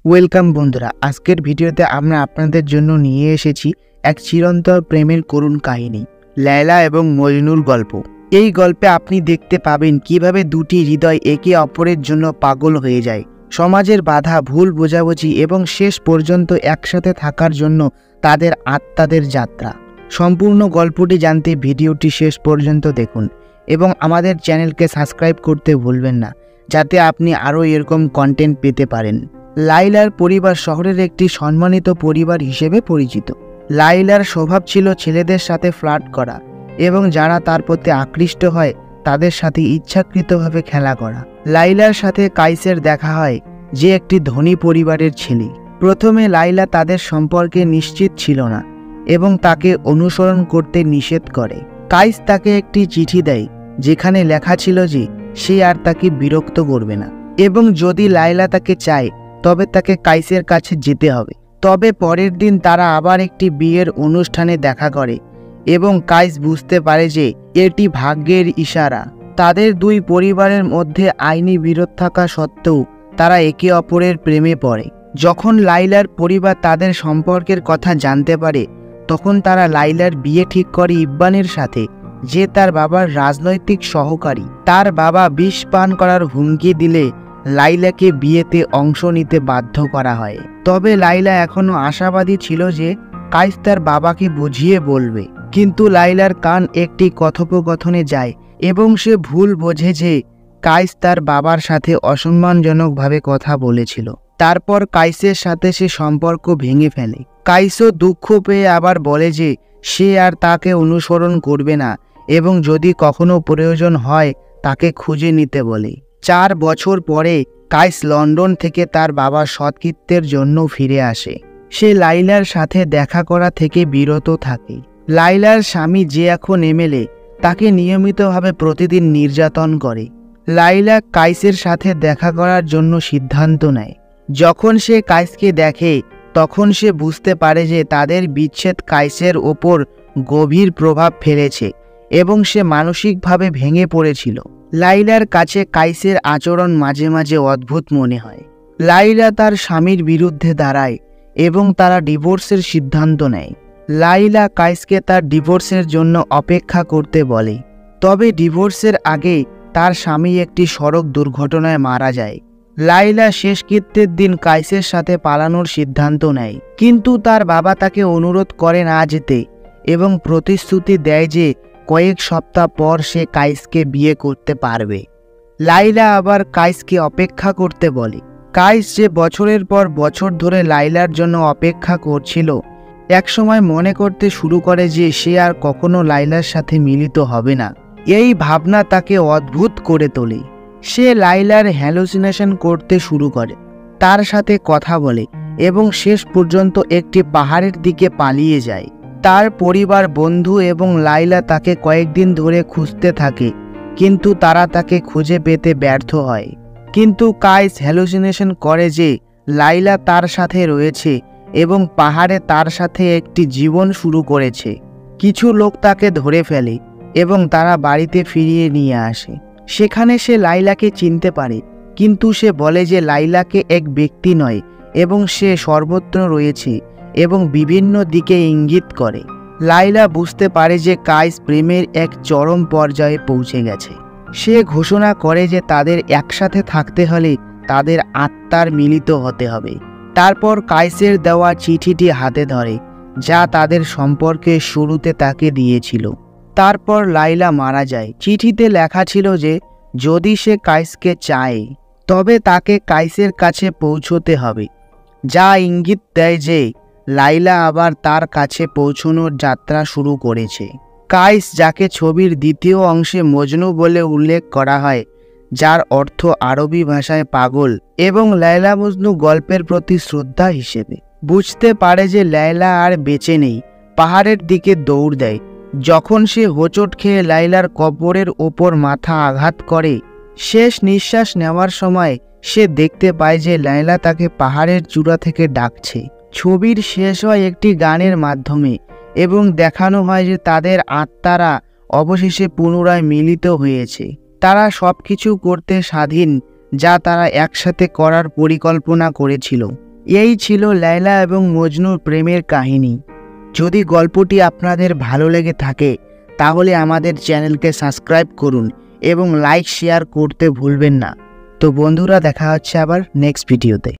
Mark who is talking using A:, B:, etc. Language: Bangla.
A: ওয়েলকাম বন্ধুরা, আজকের ভিডিওতে আমরা আপনাদের জন্য নিয়ে এসেছি এক চিরন্তর প্রেমের করুণ কাহিনী, লায়লা এবং মজনুর গল্প। এই গল্পে আপনি দেখতে পাবেন কিভাবে দুটি হৃদয় একে অপরের জন্য পাগল হয়ে যায়, সমাজের বাধা, ভুল বোঝাবুঝি এবং শেষ পর্যন্ত একসাথে থাকার জন্য তাদের আত্মাদের যাত্রা। সম্পূর্ণ গল্পটি জানতে ভিডিওটি শেষ পর্যন্ত দেখুন এবং আমাদের চ্যানেলকে সাবস্ক্রাইব করতে ভুলবেন না, যাতে আপনি আরও এরকম কন্টেন্ট পেতে পারেন। লাইলার পরিবার শহরের একটি সম্মানিত পরিবার হিসেবে পরিচিত। লাইলার স্বভাব ছিল ছেলেদের সাথে ফ্লার্ট করা এবং যারা তার প্রতি আকৃষ্ট হয় তাদের সাথে ইচ্ছাকৃতভাবে খেলা করা। লাইলার সাথে কাইসের দেখা হয়, যে একটি ধনী পরিবারের ছেলে। প্রথমে লাইলা তাদের সম্পর্কে নিশ্চিত ছিল না এবং তাকে অনুসরণ করতে নিষেধ করে। কাইস তাকে একটি চিঠি দেয় যেখানে লেখা ছিল যে সে আর তাকে বিরক্ত করবে না এবং যদি লাইলা তাকে চায় তবে তাকে কাইসের কাছে যেতে হবে। তবে পরের দিন তারা আবার একটি বিয়ের অনুষ্ঠানে দেখা করে এবং কাইস বুঝতে পারে যে এটি ভাগ্যের ইশারা। তাদের দুই পরিবারের মধ্যে আইনি বিরোধ থাকা সত্ত্বেও তারা একে অপরের প্রেমে পড়ে। যখন লাইলার পরিবার তাদের সম্পর্কের কথা জানতে পারে তখন তারা লাইলার বিয়ে ঠিক করে ইব্বানের সাথে, যে তার বাবার রাজনৈতিক সহকারী। তার বাবা বিষ পান করার হুমকি দিলে লাইলাকে বিয়েতে অংশ নিতে বাধ্য করা হয়। তবে লাইলা এখনো আশাবাদী ছিল যে কাইস তার বাবাকে বুঝিয়ে বলবে, কিন্তু লাইলার কান একটি কথোপকথনে যায় এবং সে ভুল বোঝে যে কাইস তার বাবার সাথে অসম্মানজনকভাবে কথা বলেছিল। তারপর কাইসের সাথে সে সম্পর্ক ভেঙে ফেলে। কাইসও দুঃখ পেয়ে আবার বলে যে সে আর তাকে অনুসরণ করবে না এবং যদি কখনো প্রয়োজন হয় তাকে খুঁজে নিতে বলে। 4 বছর পরে কাইস লন্ডন থেকে তার বাবার সৎকৃত্যের জন্য ফিরে আসে। সে লাইলার সাথে দেখা করা থেকে বিরত থাকে। লাইলার স্বামী, যে এখন এমএলএ, তাকে নিয়মিতভাবে প্রতিদিন নির্যাতন করে। লাইলা কাইসের সাথে দেখা করার জন্য সিদ্ধান্ত নেয়। যখন সে কাইসকে দেখে তখন সে বুঝতে পারে যে তাদের বিচ্ছেদ কাইসের ওপর গভীর প্রভাব ফেলেছে এবং সে মানসিকভাবে ভেঙে পড়েছিল। লাইলার কাছে কাইসের আচরণ মাঝে মাঝে অদ্ভুত মনে হয়। লাইলা তার স্বামীর বিরুদ্ধে দাঁড়ায় এবং তারা ডিভোর্সের সিদ্ধান্ত নেয়। লাইলা কাইসকে তার ডিভোর্সের জন্য অপেক্ষা করতে বলে। তবে ডিভোর্সের আগে তার স্বামী একটি সড়ক দুর্ঘটনায় মারা যায়। লাইলা শেষকৃত্যের দিন কাইসের সাথে পালানোর সিদ্ধান্ত নেয়, কিন্তু তার বাবা তাকে অনুরোধ করে না যেতে এবং প্রতিশ্রুতি দেয় যে কয়েক সপ্তাহ পর সে কাইসকে বিয়ে করতে পারবে। লাইলা আবার কাইসকে অপেক্ষা করতে বলে। কাইস, যে বছরের পর বছর ধরে লাইলার জন্য অপেক্ষা করছিল, একসময় মনে করতে শুরু করে যে সে আর কখনো লাইলার সাথে মিলিত হবে না। এই ভাবনা তাকে অদ্ভুত করে তোলে। সে লাইলার হ্যালুসিনেশন করতে শুরু করে, তার সাথে কথা বলে এবং শেষ পর্যন্ত একটি পাহাড়ের দিকে পালিয়ে যায়। তার পরিবার, বন্ধু এবং লাইলা তাকে কয়েকদিন ধরে খুঁজতে থাকে, কিন্তু তারা তাকে খুঁজে পেতে ব্যর্থ হয়। কিন্তু কাইস হ্যালুসিনেশন করে যে লাইলা তার সাথে রয়েছে এবং পাহাড়ে তার সাথে একটি জীবন শুরু করেছে। কিছু লোক তাকে ধরে ফেলে এবং তারা বাড়িতে ফিরিয়ে নিয়ে আসে। সেখানে সে লাইলাকে চিনতে পারে, কিন্তু সে বলে যে লাইলাকে এক ব্যক্তি নয় এবং সে সর্বত্র রয়েছে এবং বিভিন্ন দিকে ইঙ্গিত করে। লাইলা বুঝতে পারে যে কাইস প্রেমের এক চরম পর্যায়ে পৌঁছে গেছে। সে ঘোষণা করে যে তাদের একসাথে থাকতে হলে তাদের আত্মার মিলিত হতে হবে। তারপর কাইসের দেওয়া চিঠিটি হাতে ধরে, যা তাদের সম্পর্কের শুরুতে তাকে দিয়েছিল। তারপর লাইলা মারা যায়। চিঠিতে লেখা ছিল যে যদি সে কাইসকে চায় তবে তাকে কাইসের কাছে পৌঁছতে হবে, যা ইঙ্গিত দেয় যে লাইলা আবার তার কাছে পৌঁছানোর যাত্রা শুরু করেছে। কাইস, যাকে ছবির দ্বিতীয় অংশে মজনু বলে উল্লেখ করা হয়, যার অর্থ আরবি ভাষায় পাগল, এবং লায়লা মজনু গল্পের প্রতি শ্রদ্ধা হিসেবে, বুঝতে পারে যে লায়লা আর বেঁচে নেই। পাহাড়ের দিকে দৌড় দেয়। যখন সে হোঁচট খেয়ে লাইলার কবরের ওপর মাথা আঘাত করে, শেষ নিঃশ্বাস নেওয়ার সময় সে দেখতে পায় যে লায়লা তাকে পাহাড়ের চূড়া থেকে ডাকছে। ছবির শেষ হয় একটি গানের মাধ্যমে এবং দেখানো হয় যে তাদের আত্মারা অবশেষে পুনরায় মিলিত হয়েছে। তারা সবকিছু করতে স্বাধীন যা তারা একসাথে করার পরিকল্পনা করেছিল। এই ছিল লায়লা এবং মজনুর প্রেমের কাহিনী। যদি গল্পটি আপনাদের ভালো লেগে থাকে তাহলে আমাদের চ্যানেলকে সাবস্ক্রাইব করুন এবং লাইক শেয়ার করতে ভুলবেন না। তো বন্ধুরা, দেখা হচ্ছে আবার নেক্সট ভিডিওতে।